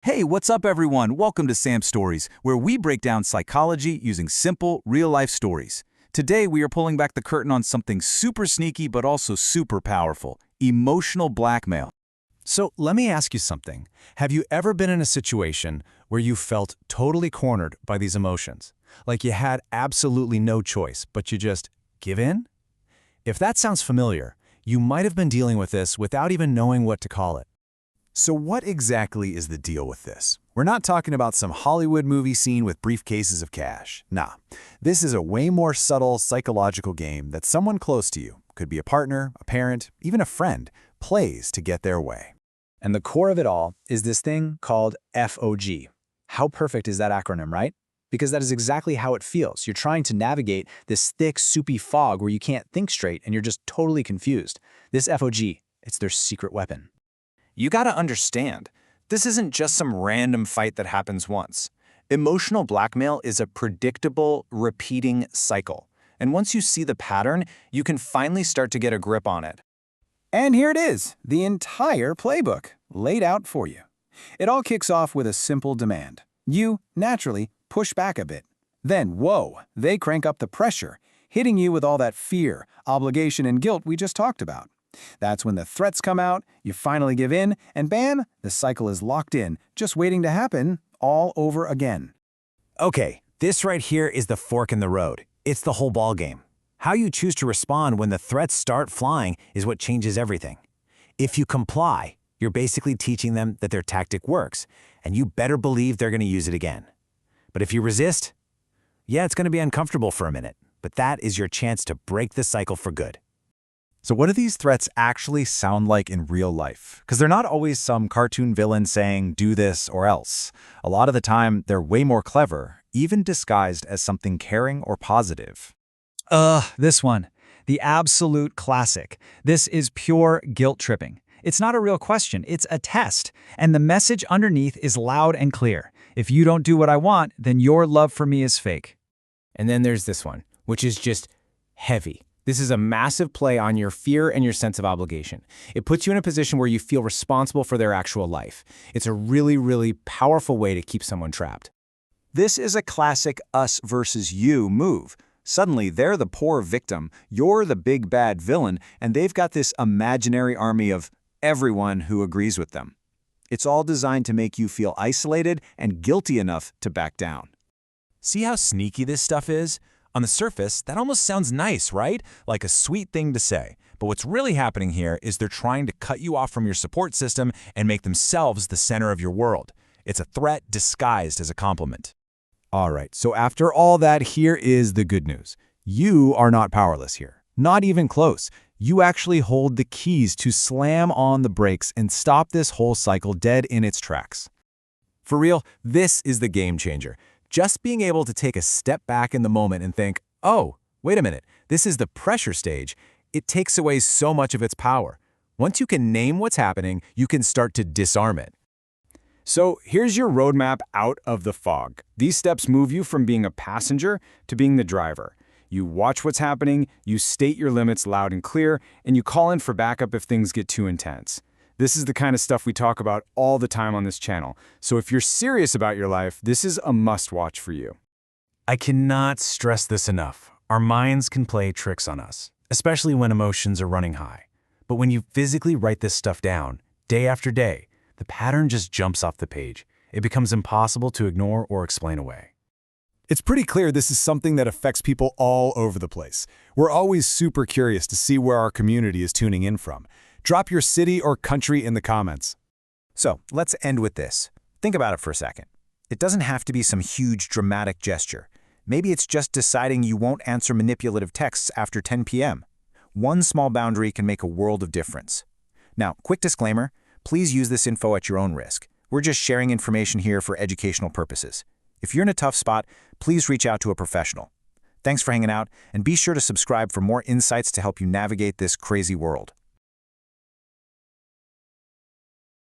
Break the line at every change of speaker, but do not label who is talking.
Hey, what's up everyone? Welcome to Sam Stories, where we break down psychology using simple, real-life stories. Today we are pulling back the curtain on something super sneaky but also super powerful: emotional blackmail.
So let me ask you something. Have you ever been in a situation where you felt totally cornered by these emotions? Like you had absolutely no choice, but you just give in? If that sounds familiar, you might have been dealing with this without even knowing what to call it.
So what exactly is the deal with this? We're not talking about some Hollywood movie scene with briefcases of cash. Nah, this is a way more subtle psychological game that someone close to you, could be a partner, a parent, even a friend, plays to get their way.
And the core of it all is this thing called FOG. How perfect is that acronym, right? Because that is exactly how it feels. You're trying to navigate this thick, soupy fog where you can't think straight and you're just totally confused. This FOG, it's their secret weapon.
You gotta understand, this isn't just some random fight that happens once. Emotional blackmail is a predictable, repeating cycle. And once you see the pattern, you can finally start to get a grip on it.
And here it is, the entire playbook, laid out for you. It all kicks off with a simple demand. You, naturally, push back a bit. Then, whoa, they crank up the pressure, hitting you with all that fear, obligation, and guilt we just talked about. That's when the threats come out, you finally give in, and bam, the cycle is locked in, just waiting to happen all over again.
Okay, this right here is the fork in the road. It's the whole ballgame. How you choose to respond when the threats start flying is what changes everything. If you comply, you're basically teaching them that their tactic works, and you better believe they're going to use it again. But if you resist, yeah, it's going to be uncomfortable for a minute, but that is your chance to break the cycle for good.
So what do these threats actually sound like in real life? Because they're not always some cartoon villain saying, do this or else. A lot of the time, they're way more clever, even disguised as something caring or positive.
This one. The absolute classic. This is pure guilt tripping. It's not a real question, it's a test. And the message underneath is loud and clear. If you don't do what I want, then your love for me is fake.
And then there's this one, which is just heavy. This is a massive play on your fear and your sense of obligation. It puts you in a position where you feel responsible for their actual life. It's a really, really powerful way to keep someone trapped.
This is a classic us versus you move. Suddenly, they're the poor victim, you're the big bad villain, and they've got this imaginary army of everyone who agrees with them. It's all designed to make you feel isolated and guilty enough to back down.
See how sneaky this stuff is? On the surface, that almost sounds nice, right? Like a sweet thing to say. But what's really happening here is they're trying to cut you off from your support system and make themselves the center of your world. It's a threat disguised as a compliment.
All right, so after all that, here is the good news. You are not powerless here. Not even close. You actually hold the keys to slam on the brakes and stop this whole cycle dead in its tracks. For real, this is the game changer. Just being able to take a step back in the moment and think, oh, wait a minute, this is the pressure stage, it takes away so much of its power. Once you can name what's happening, you can start to disarm it.
So here's your roadmap out of the fog. These steps move you from being a passenger to being the driver. You watch what's happening, you state your limits loud and clear, and you call in for backup if things get too intense. This is the kind of stuff we talk about all the time on this channel. So if you're serious about your life, this is a must-watch for you.
I cannot stress this enough. Our minds can play tricks on us, especially when emotions are running high. But when you physically write this stuff down, day after day, the pattern just jumps off the page. It becomes impossible to ignore or explain away.
It's pretty clear this is something that affects people all over the place. We're always super curious to see where our community is tuning in from. Drop your city or country in the comments.
So let's end with this. Think about it for a second. It doesn't have to be some huge dramatic gesture. Maybe it's just deciding you won't answer manipulative texts after 10 p.m. One small boundary can make a world of difference. Now, quick disclaimer, please use this info at your own risk. We're just sharing information here for educational purposes. If you're in a tough spot, please reach out to a professional. Thanks for hanging out, and be sure to subscribe for more insights to help you navigate this crazy world.